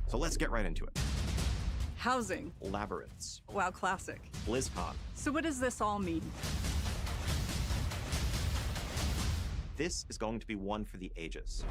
So let's get right into it. housing, labyrinths, WoW Classic. BlizzCon. So what does this all mean? This is going to be one for the ages.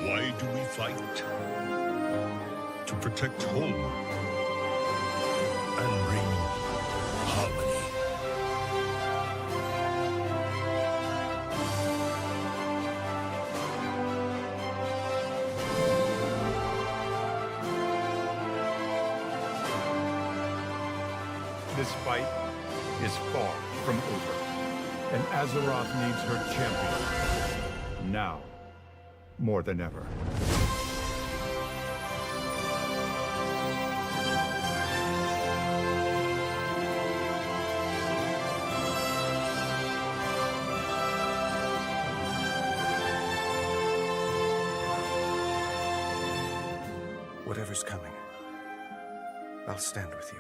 Why do we fight? To protect home and bring harmony. This fight is far from over, and Azeroth needs her champion. Now, more than ever. Whatever's coming, I'll stand with you.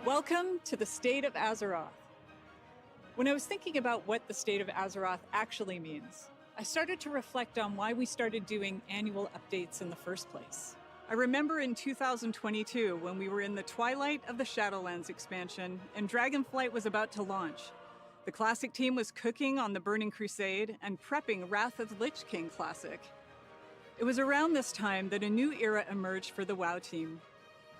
Welcome to the State of Azeroth. When I was thinking about what the State of Azeroth actually means, I started to reflect on why we started doing annual updates in the first place. I remember in 2022 when we were in the twilight of the Shadowlands expansion and Dragonflight was about to launch. The Classic team was cooking on the Burning Crusade and prepping Wrath of the Lich King Classic. It was around this time that a new era emerged for the WoW team.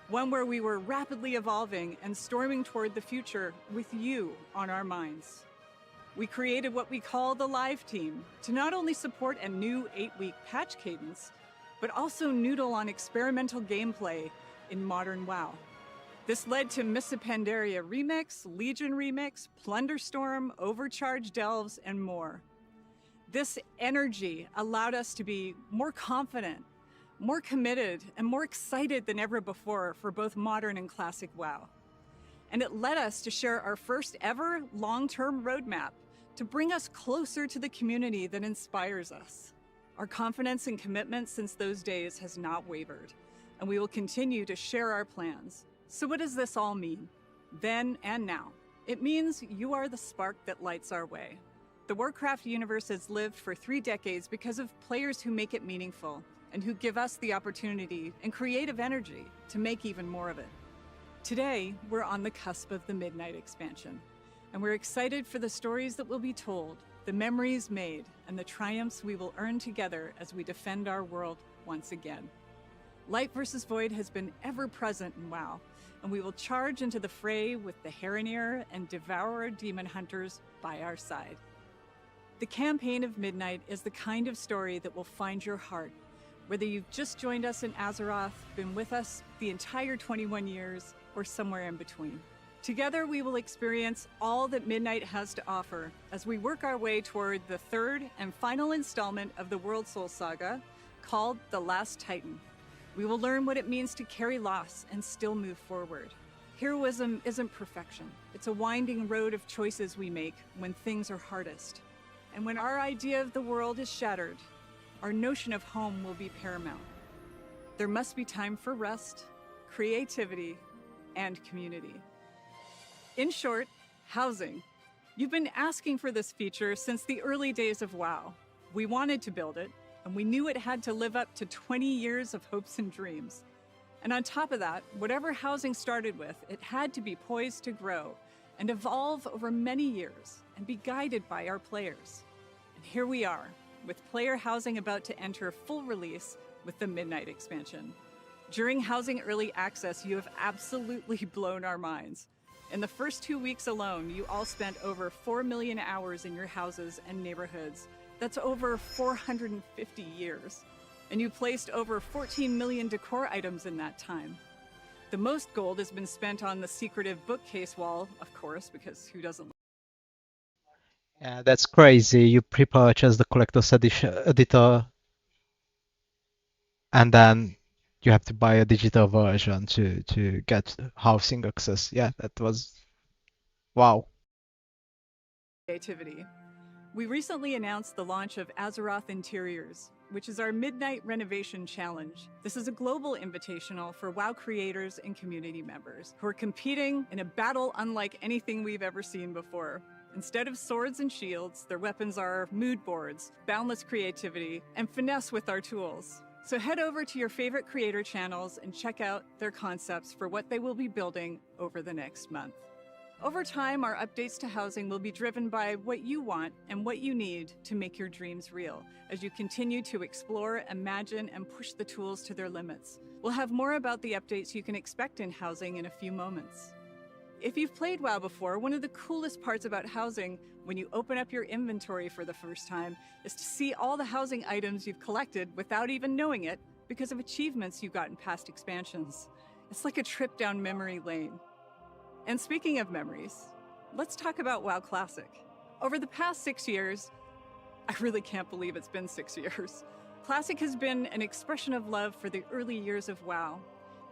One where we were rapidly evolving and storming toward the future with you on our minds. We created what we call the Live Team to not only support a new 8-week patch cadence, but also noodle on experimental gameplay in modern WoW. This led to Mists of Pandaria Remix, Legion Remix, Plunderstorm, Overcharge Delves, and more. This energy allowed us to be more confident, more committed, and more excited than ever before for both modern and classic WoW. And it led us to share our first ever long-term roadmap to bring us closer to the community that inspires us. Our confidence and commitment since those days has not wavered, and we will continue to share our plans. So what does this all mean? Then and now. It means you are the spark that lights our way. The Warcraft universe has lived for 3 decades because of players who make it meaningful, and who give us the opportunity and creative energy to make even more of it. Today, we're on the cusp of the Midnight expansion, and we're excited for the stories that will be told, the memories made, and the triumphs we will earn together as we defend our world once again. Light versus Void has been ever present in WoW, and we will charge into the fray with the Heronir and Devourer Demon Hunters by our side. The campaign of Midnight is the kind of story that will find your heart, whether you've just joined us in Azeroth, been with us the entire 21 years, or somewhere in between. Together, we will experience all that Midnight has to offer as we work our way toward the 3rd and final installment of the World Soul Saga, called The Last Titan. We will learn what it means to carry loss and still move forward. Heroism isn't perfection. It's a winding road of choices we make when things are hardest. And when our idea of the world is shattered, our notion of home will be paramount. There must be time for rest, creativity, and community. In short, housing. You've been asking for this feature since the early days of WoW. We wanted to build it, and we knew it had to live up to 20 years of hopes and dreams. And on top of that, whatever housing started with, it had to be poised to grow and evolve over many years and be guided by our players. And here we are, with player housing about to enter full release with the Midnight expansion. During Housing Early Access, you have absolutely blown our minds. In the first 2 weeks alone, you all spent over 4 million hours in your houses and neighborhoods. That's over 450 years. And you placed over 14 million decor items in that time. The most gold has been spent on the secretive bookcase wall, of course, because who doesn't? Yeah, that's crazy. You pre-purchase the collector's editor, and then you have to buy a digital version to get housing access. Yeah, that was wow. Creativity. We recently announced the launch of Azeroth Interiors, which is our Midnight Renovation Challenge. This is a global invitational for WoW creators and community members who are competing in a battle unlike anything we've ever seen before. Instead of swords and shields, their weapons are mood boards, boundless creativity, and finesse with our tools. So head over to your favorite creator channels and check out their concepts for what they will be building over the next month. Over time, our updates to housing will be driven by what you want and what you need to make your dreams real as you continue to explore, imagine, and push the tools to their limits. We'll have more about the updates you can expect in housing in a few moments. If you've played WoW before, one of the coolest parts about housing when you open up your inventory for the first time is to see all the housing items you've collected without even knowing it because of achievements you got in past expansions. It's like a trip down memory lane. And speaking of memories, let's talk about WoW Classic. Over the past 6 years, I really can't believe it's been 6 years. Classic has been an expression of love for the early years of WoW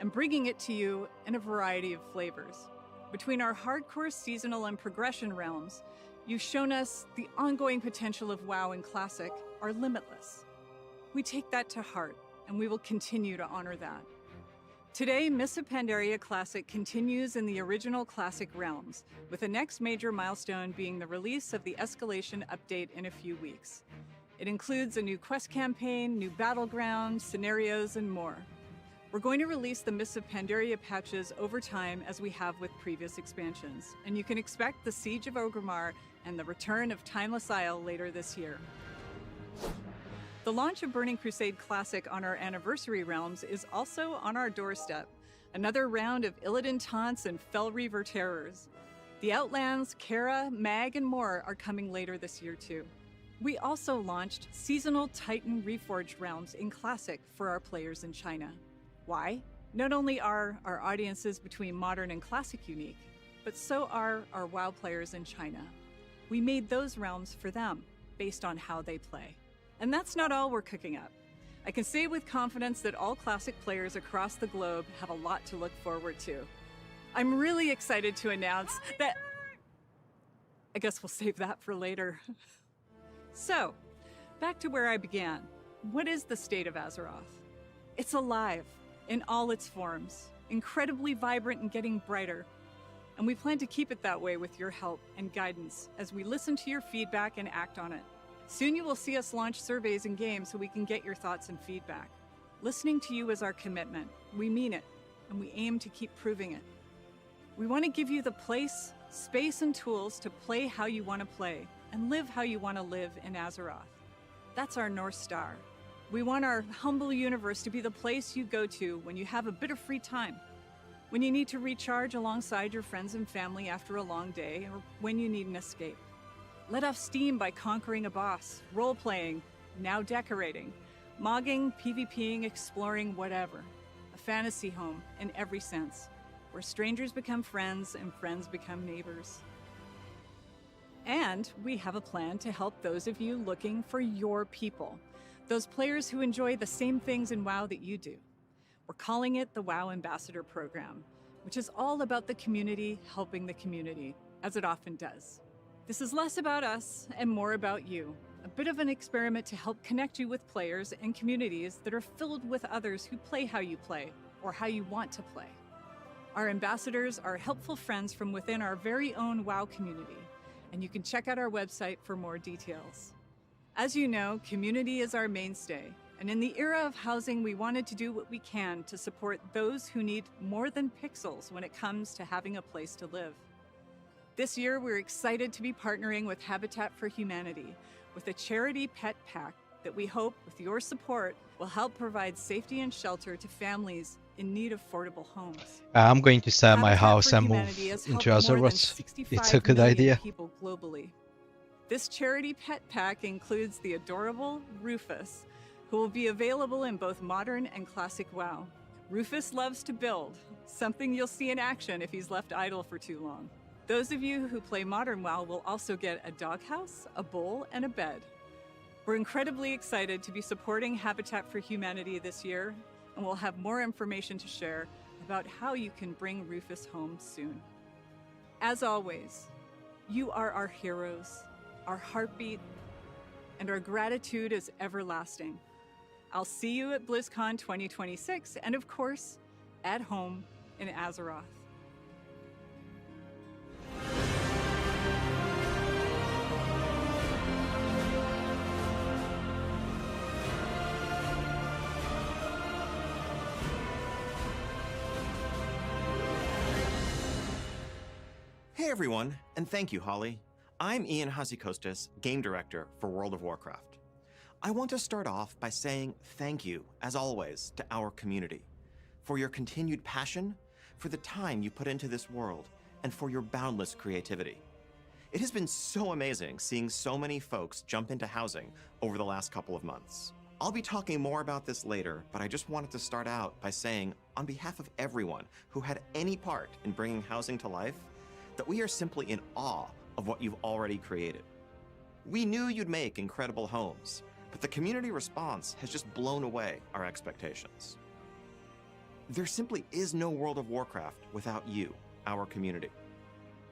and bringing it to you in a variety of flavors. Between our hardcore seasonal and progression realms, you've shown us the ongoing potential of WoW and Classic are limitless. We take that to heart, and we will continue to honor that. Today, Mists of Pandaria Classic continues in the original Classic realms, with the next major milestone being the release of the Escalation update in a few weeks. It includes a new quest campaign, new battlegrounds, scenarios, and more. We're going to release the Mists of Pandaria patches over time as we have with previous expansions, and you can expect the Siege of Orgrimmar and the return of Timeless Isle later this year. The launch of Burning Crusade Classic on our anniversary realms is also on our doorstep. Another round of Illidan taunts and Fel Reaver terrors. The Outlands, Kara, Mag, and more are coming later this year too. We also launched seasonal Titan Reforged realms in Classic for our players in China. Why? Not only are our audiences between Modern and Classic unique, but so are our WoW players in China. We made those realms for them, based on how they play. And that's not all we're cooking up. I can say with confidence that all Classic players across the globe have a lot to look forward to. I'm really excited to announce that... I guess we'll save that for later. So, back to where I began. What is the state of Azeroth? It's alive, in all its forms, incredibly vibrant and getting brighter. And we plan to keep it that way with your help and guidance as we listen to your feedback and act on it. Soon you will see us launch surveys and games so we can get your thoughts and feedback. Listening to you is our commitment. We mean it, and we aim to keep proving it. We want to give you the place, space, and tools to play how you want to play and live how you want to live in Azeroth. That's our North Star. We want our humble universe to be the place you go to when you have a bit of free time, when you need to recharge alongside your friends and family after a long day, or when you need an escape. Let off steam by conquering a boss, role-playing, now decorating, mogging, PvPing, exploring, whatever. A fantasy home in every sense, where strangers become friends and friends become neighbors. And we have a plan to help those of you looking for your people, those players who enjoy the same things in WoW that you do. We're calling it the WoW Ambassador Program, which is all about the community helping the community, as it often does. This is less about us and more about you, a bit of an experiment to help connect you with players and communities that are filled with others who play how you play, or how you want to play. Our ambassadors are helpful friends from within our very own WoW community, and you can check out our website for more details. As you know, community is our mainstay, and in the era of housing, we wanted to do what we can to support those who need more than pixels when it comes to having a place to live. This year, we're excited to be partnering with Habitat for Humanity with a charity pet pack that we hope, with your support, will help provide safety and shelter to families in need of affordable homes. I'm going to sell my Habitat house for and Humanity move has into helped more than Azeroth. 65 It's a good million idea. people globally. This charity pet pack includes the adorable Rufus, who will be available in both Modern and Classic WoW. Rufus loves to build, something you'll see in action if he's left idle for too long. Those of you who play Modern WoW will also get a doghouse, a bowl, and a bed. We're incredibly excited to be supporting Habitat for Humanity this year, and we'll have more information to share about how you can bring Rufus home soon. As always, you are our heroes, our heartbeat, and our gratitude is everlasting. I'll see you at BlizzCon 2026, and of course, at home in Azeroth. Hey everyone, and thank you, Holly. I'm Ian Hazikostas, Game Director for World of Warcraft. I want to start off by saying thank you, as always, to our community, for your continued passion, for the time you put into this world, and for your boundless creativity. It has been so amazing seeing so many folks jump into housing over the last couple of months. I'll be talking more about this later, but I just wanted to start out by saying, on behalf of everyone who had any part in bringing housing to life, that we are simply in awe of what you've already created. We knew you'd make incredible homes, but the community response has just blown away our expectations. There simply is no World of Warcraft without you, our community.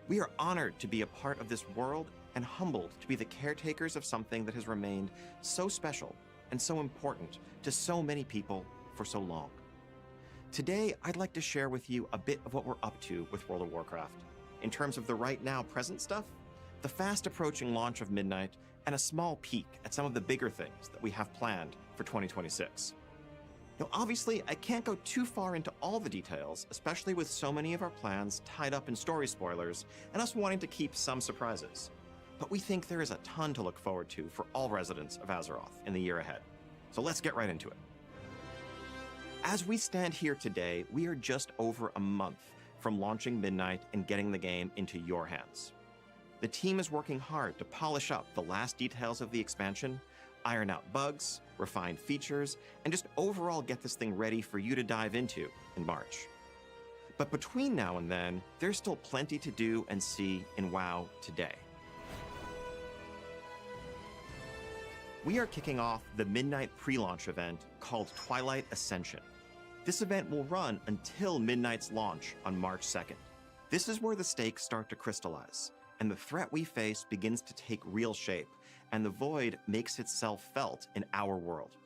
We are honored to be a part of this world and humbled to be the caretakers of something that has remained so special and so important to so many people for so long. Today, I'd like to share with you a bit of what we're up to with World of Warcraft, in terms of the right now present stuff, the fast approaching launch of Midnight, and a small peek at some of the bigger things that we have planned for 2026. Now, obviously, I can't go too far into all the details, especially with so many of our plans tied up in story spoilers and us wanting to keep some surprises. But we think there is a ton to look forward to for all residents of Azeroth in the year ahead. So let's get right into it. As we stand here today, we are just over a month from launching Midnight and getting the game into your hands. The team is working hard to polish up the last details of the expansion, iron out bugs, refine features, and just overall get this thing ready for you to dive into in March. But between now and then, there's still plenty to do and see in WoW today. We are kicking off the Midnight pre-launch event called Twilight Ascension. This event will run until Midnight's launch on March 2nd. This is where the stakes start to crystallize, and the threat we face begins to take real shape, and the void makes itself felt in our world.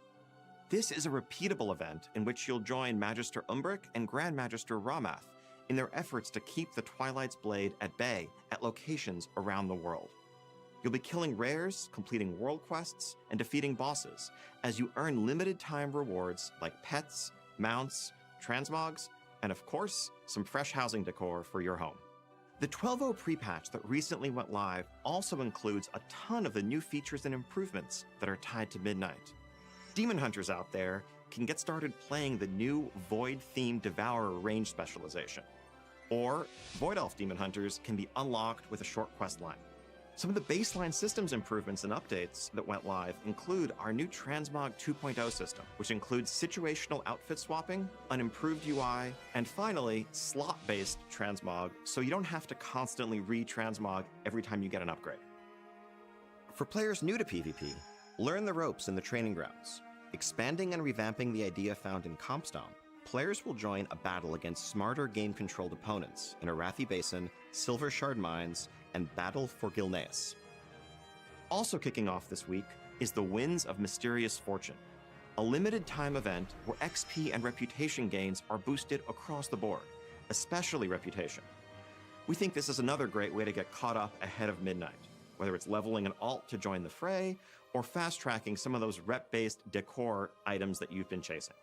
This is a repeatable event in which you'll join Magister Umbric and Grand Magister Ramath in their efforts to keep the Twilight's Blade at bay at locations around the world. You'll be killing rares, completing world quests, and defeating bosses as you earn limited time rewards like pets, mounts, transmogs, and of course, some fresh housing decor for your home. The 12.0 pre-patch that recently went live also includes a ton of the new features and improvements that are tied to Midnight. Demon Hunters out there can get started playing the new Void-themed Devourer range specialization. Or Void Elf Demon Hunters can be unlocked with a short quest line. Some of the baseline systems improvements and updates that went live include our new Transmog 2.0 system, which includes situational outfit swapping, an improved UI, and finally, slot-based transmog, so you don't have to constantly re-transmog every time you get an upgrade. For players new to PvP, learn the ropes in the training grounds. Expanding and revamping the idea found in Compstomp, players will join a battle against smarter game-controlled opponents in Arathi Basin, Silver Shard Mines, and Battle for Gilneas. Also kicking off this week is the Winds of Mysterious Fortune, a limited-time event where XP and reputation gains are boosted across the board, especially reputation. We think this is another great way to get caught up ahead of Midnight, whether it's leveling an alt to join the fray, or fast-tracking some of those rep-based decor items that you've been chasing.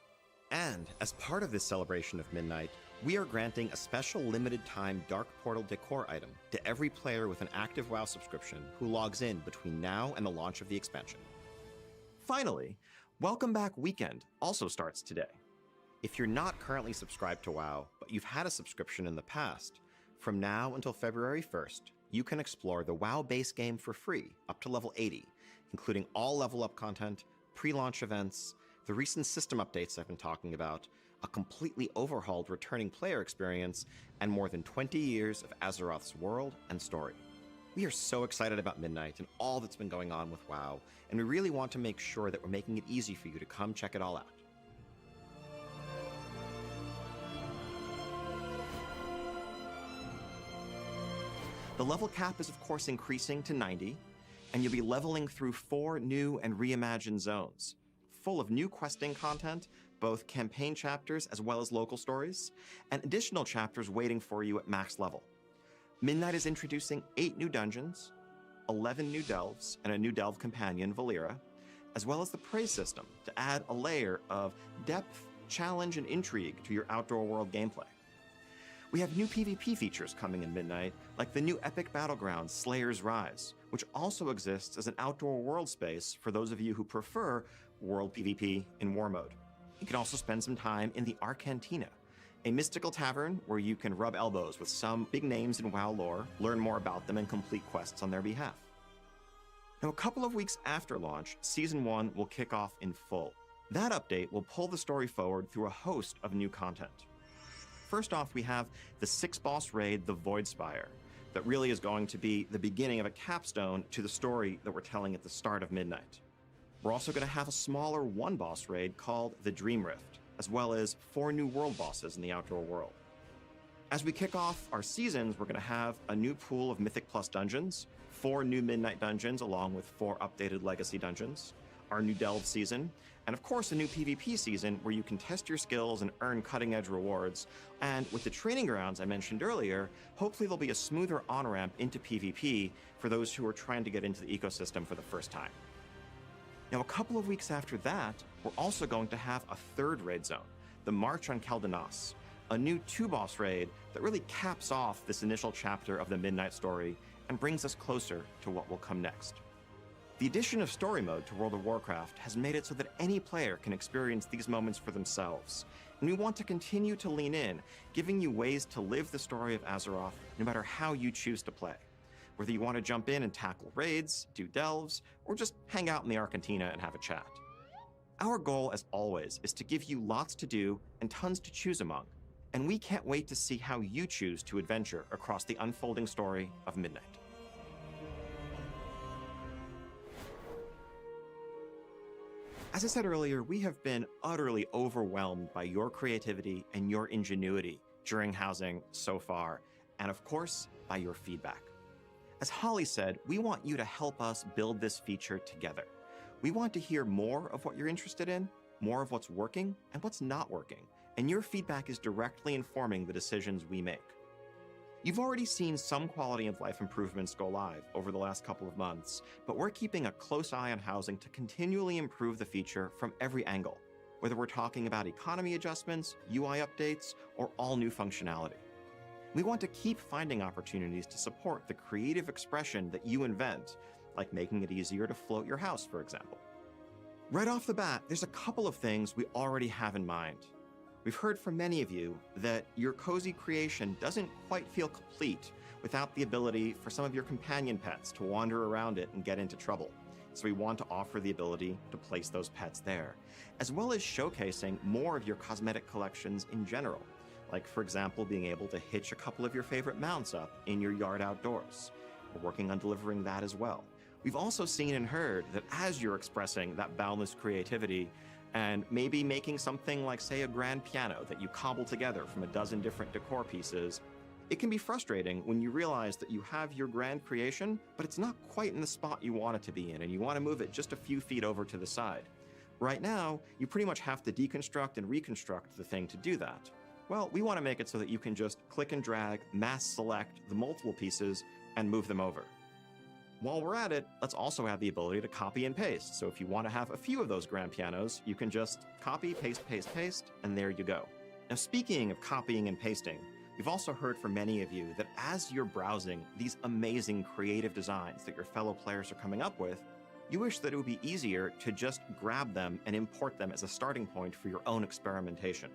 And as part of this celebration of Midnight, we are granting a special limited-time Dark Portal decor item to every player with an active WoW subscription who logs in between now and the launch of the expansion. Finally, Welcome Back Weekend also starts today. If you're not currently subscribed to WoW, but you've had a subscription in the past, from now until February 1st, you can explore the WoW base game for free up to level 80, including all level up content, pre-launch events, the recent system updates I've been talking about, a completely overhauled returning player experience, and more than 20 years of Azeroth's world and story. We are so excited about Midnight and all that's been going on with WoW, and we really want to make sure that we're making it easy for you to come check it all out. The level cap is of course increasing to 90, and you'll be leveling through 4 new and reimagined zones, full of new questing content, both campaign chapters as well as local stories, and additional chapters waiting for you at max level. Midnight is introducing 8 new dungeons, 11 new delves, and a new delve companion, Valera, as well as the praise system to add a layer of depth, challenge, and intrigue to your outdoor world gameplay. We have new PvP features coming in Midnight, like the new epic battleground Slayer's Rise, which also exists as an outdoor world space for those of you who prefer world PvP in war mode. You can also spend some time in the Arcantina, a mystical tavern where you can rub elbows with some big names in WoW lore, learn more about them, and complete quests on their behalf. Now, a couple of weeks after launch, Season 1 will kick off in full. That update will pull the story forward through a host of new content. First off, we have the 6-boss raid, the Voidspire, that really is going to be the beginning of a capstone to the story that we're telling at the start of Midnight. We're also going to have a smaller 1-boss raid called the Dream Rift, as well as 4 new world bosses in the outdoor world. As we kick off our seasons, we're going to have a new pool of Mythic Plus dungeons, 4 new Midnight dungeons along with 4 updated Legacy dungeons, our new Delve season, and of course a new PvP season where you can test your skills and earn cutting-edge rewards. And with the training grounds I mentioned earlier, hopefully there'll be a smoother on-ramp into PvP for those who are trying to get into the ecosystem for the first time. Now, a couple of weeks after that, we're also going to have a 3rd raid zone, the March on Keldanas, a new 2-boss raid that really caps off this initial chapter of the Midnight story and brings us closer to what will come next. The addition of story mode to World of Warcraft has made it so that any player can experience these moments for themselves, and we want to continue to lean in, giving you ways to live the story of Azeroth no matter how you choose to play. Whether you want to jump in and tackle raids, do delves, or just hang out in the Arcantina and have a chat. Our goal, as always, is to give you lots to do and tons to choose among, and we can't wait to see how you choose to adventure across the unfolding story of Midnight. As I said earlier, we have been utterly overwhelmed by your creativity and your ingenuity during housing so far, and of course, by your feedback. As Holly said, we want you to help us build this feature together. We want to hear more of what you're interested in, more of what's working and what's not working, and your feedback is directly informing the decisions we make. You've already seen some quality of life improvements go live over the last couple of months, but we're keeping a close eye on housing to continually improve the feature from every angle, whether we're talking about economy adjustments, UI updates, or all new functionality. We want to keep finding opportunities to support the creative expression that you invent, like making it easier to float your house, for example. Right off the bat, there's a couple of things we already have in mind. We've heard from many of you that your cozy creation doesn't quite feel complete without the ability for some of your companion pets to wander around it and get into trouble. So we want to offer the ability to place those pets there, as well as showcasing more of your cosmetic collections in general. Like, for example, being able to hitch a couple of your favorite mounts up in your yard outdoors. We're working on delivering that as well. We've also seen and heard that as you're expressing that boundless creativity and maybe making something like, say, a grand piano that you cobble together from a dozen different decor pieces, it can be frustrating when you realize that you have your grand creation, but it's not quite in the spot you want it to be in, and you want to move it just a few feet over to the side. Right now, you pretty much have to deconstruct and reconstruct the thing to do that. Well, we want to make it so that you can just click and drag, mass select the multiple pieces, and move them over. While we're at it, let's also have the ability to copy and paste. So if you want to have a few of those grand pianos, you can just copy, paste, paste, paste, and there you go. Now, speaking of copying and pasting, we've also heard from many of you that as you're browsing these amazing creative designs that your fellow players are coming up with, you wish that it would be easier to just grab them and import them as a starting point for your own experimentation.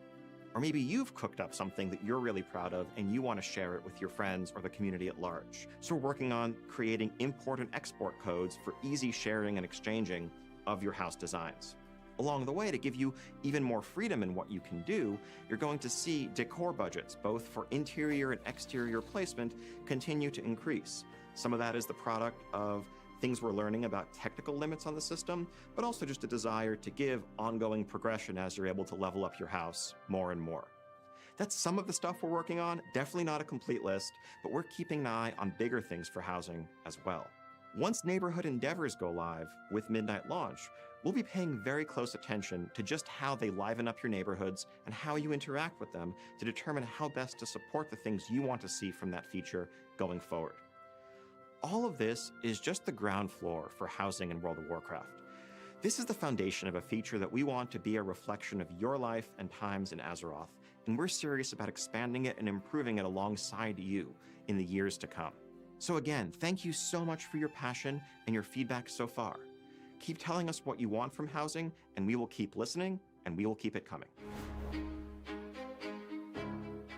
Or maybe you've cooked up something that you're really proud of and you want to share it with your friends or the community at large. So we're working on creating import and export codes for easy sharing and exchanging of your house designs. Along the way, to give you even more freedom in what you can do, you're going to see decor budgets, both for interior and exterior placement, continue to increase. Some of that is the product of things we're learning about technical limits on the system, but also just a desire to give ongoing progression as you're able to level up your house more and more. That's some of the stuff we're working on, definitely not a complete list, but we're keeping an eye on bigger things for housing as well. Once neighborhood endeavors go live with Midnight Launch, we'll be paying very close attention to just how they liven up your neighborhoods and how you interact with them to determine how best to support the things you want to see from that feature going forward. All of this is just the ground floor for housing in World of Warcraft. This is the foundation of a feature that we want to be a reflection of your life and times in Azeroth, and we're serious about expanding it and improving it alongside you in the years to come. So again, thank you so much for your passion and your feedback so far. Keep telling us what you want from housing, and we will keep listening, and we will keep it coming.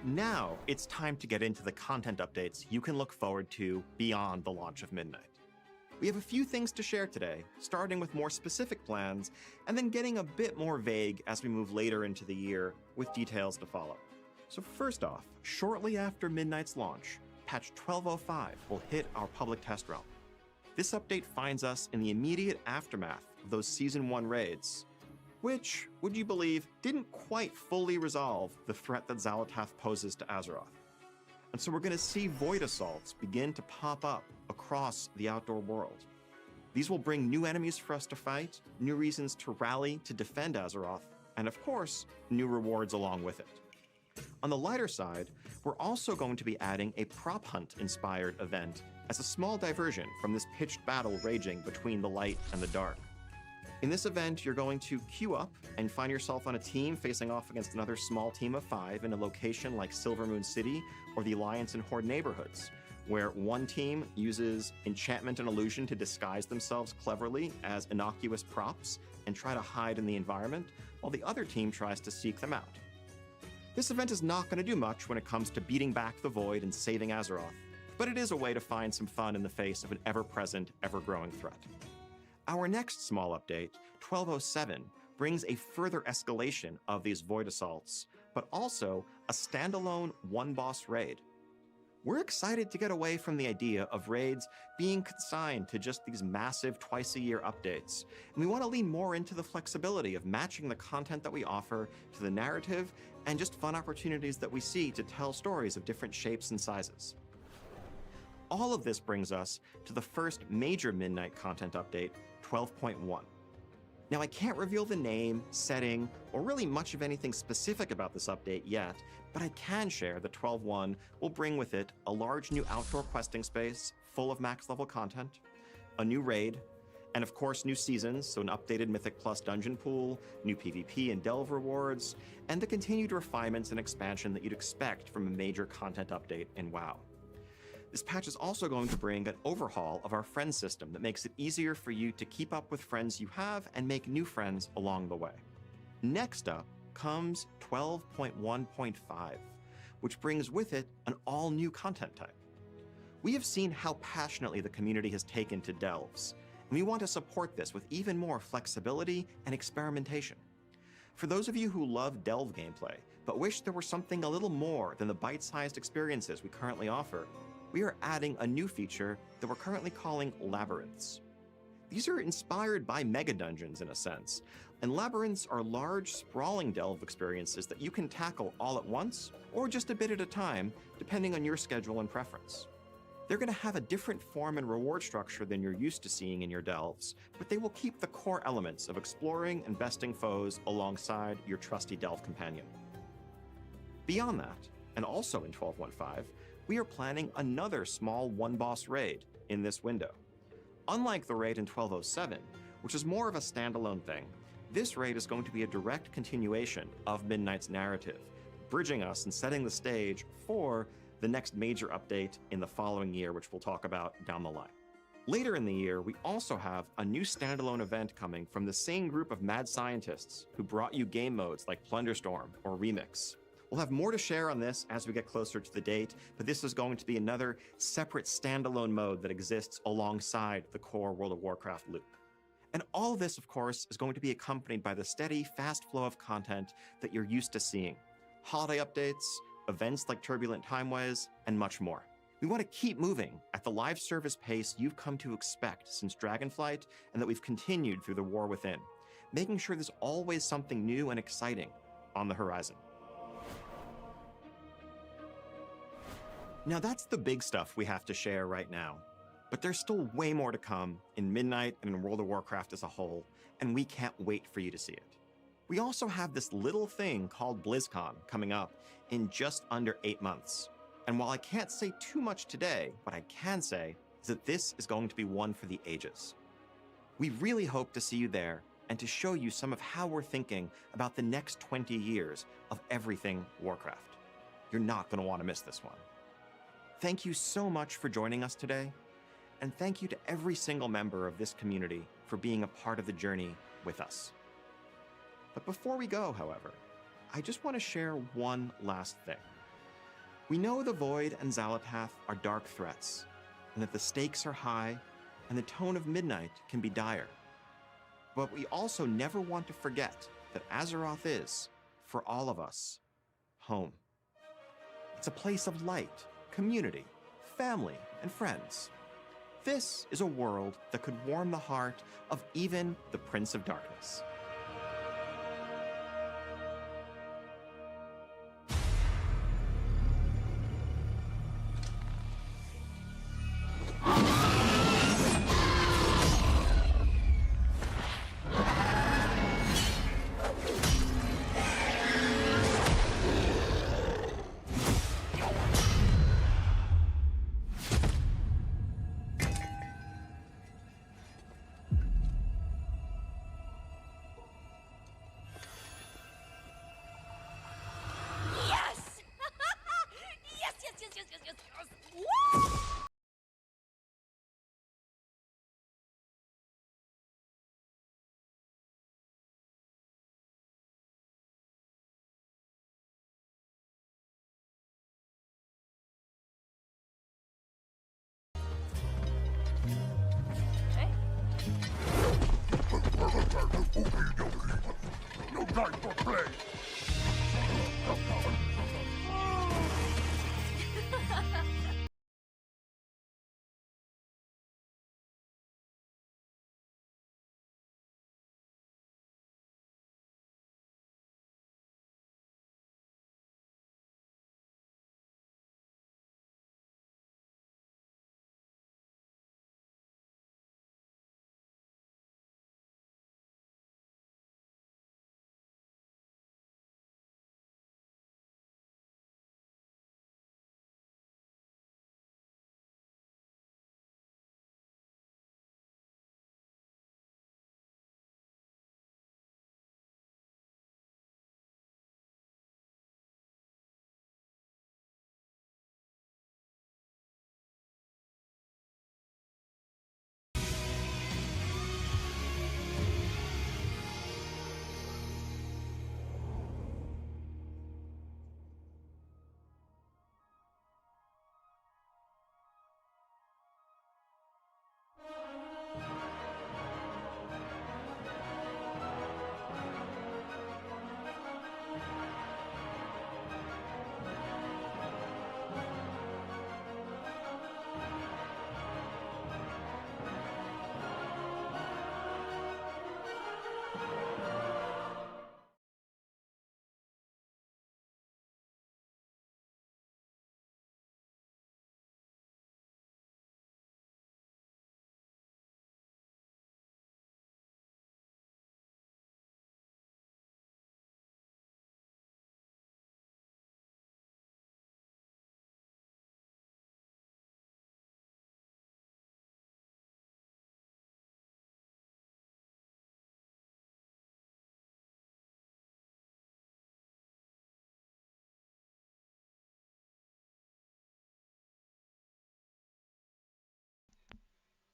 Now it's time to get into the content updates you can look forward to beyond the launch of Midnight. We have a few things to share today, starting with more specific plans, and then getting a bit more vague as we move later into the year with details to follow. So first off, shortly after Midnight's launch, patch 1205 will hit our public test realm. This update finds us in the immediate aftermath of those Season 1 raids, which, would you believe, didn't quite fully resolve the threat that Xal'atath poses to Azeroth. And so we're going to see void assaults begin to pop up across the outdoor world. These will bring new enemies for us to fight, new reasons to rally to defend Azeroth, and of course, new rewards along with it. On the lighter side, we're also going to be adding a prop hunt-inspired event as a small diversion from this pitched battle raging between the light and the dark. In this event, you're going to queue up and find yourself on a team facing off against another small team of 5 in a location like Silvermoon City or the Alliance and Horde neighborhoods, where one team uses enchantment and illusion to disguise themselves cleverly as innocuous props and try to hide in the environment, while the other team tries to seek them out. This event is not going to do much when it comes to beating back the Void and saving Azeroth, but it is a way to find some fun in the face of an ever-present, ever-growing threat. Our next small update, 1207, brings a further escalation of these Void assaults, but also a standalone one-boss raid. We're excited to get away from the idea of raids being consigned to just these massive twice-a-year updates, and we want to lean more into the flexibility of matching the content that we offer to the narrative and just fun opportunities that we see to tell stories of different shapes and sizes. All of this brings us to the first major Midnight content update, 12.1. Now, I can't reveal the name, setting, or really much of anything specific about this update yet, but I can share that 12.1 will bring with it a large new outdoor questing space full of max-level content, a new raid, and of course new seasons, so an updated Mythic Plus dungeon pool, new PvP and Delve rewards, and the continued refinements and expansion that you'd expect from a major content update in WoW. This patch is also going to bring an overhaul of our friend system that makes it easier for you to keep up with friends you have and make new friends along the way. Next up comes 12.1.5, which brings with it an all-new content type. We have seen how passionately the community has taken to delves, and we want to support this with even more flexibility and experimentation. For those of you who love delve gameplay, but wish there were something a little more than the bite-sized experiences we currently offer, we are adding a new feature that we're currently calling labyrinths. These are inspired by mega dungeons in a sense, and labyrinths are large, sprawling delve experiences that you can tackle all at once or just a bit at a time, depending on your schedule and preference. They're going to have a different form and reward structure than you're used to seeing in your delves, but they will keep the core elements of exploring and besting foes alongside your trusty delve companion. Beyond that, and also in 12.1.5, we are planning another small one-boss raid in this window. Unlike the raid in 12.07, which is more of a standalone thing, this raid is going to be a direct continuation of Midnight's narrative, bridging us and setting the stage for the next major update in the following year, which we'll talk about down the line. Later in the year, we also have a new standalone event coming from the same group of mad scientists who brought you game modes like Plunderstorm or Remix. We'll have more to share on this as we get closer to the date, but this is going to be another separate standalone mode that exists alongside the core World of Warcraft loop. And all of this, of course, is going to be accompanied by the steady, fast flow of content that you're used to seeing. Holiday updates, events like Turbulent Timeways, and much more. We want to keep moving at the live service pace you've come to expect since Dragonflight and that we've continued through the War Within, making sure there's always something new and exciting on the horizon. Now that's the big stuff we have to share right now, but there's still way more to come in Midnight and in World of Warcraft as a whole, and we can't wait for you to see it. We also have this little thing called BlizzCon coming up in just under 8 months. And while I can't say too much today, what I can say is that this is going to be one for the ages. We really hope to see you there and to show you some of how we're thinking about the next 20 years of everything Warcraft. You're not going to want to miss this one. Thank you so much for joining us today, and thank you to every single member of this community for being a part of the journey with us. But before we go, however, I just want to share one last thing. We know the Void and Xalatath are dark threats, and that the stakes are high, and the tone of Midnight can be dire. But we also never want to forget that Azeroth is, for all of us, home. It's a place of light, community, family, and friends. This is a world that could warm the heart of even the Prince of Darkness. Yes! Yes, yes, yes, yes, yes, yes, yes! Woo! Hey. No time for play.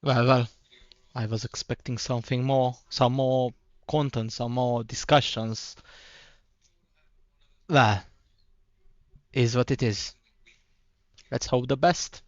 Well, I was expecting something more, some more content, some more discussions. Well, is what it is. Let's hope the best.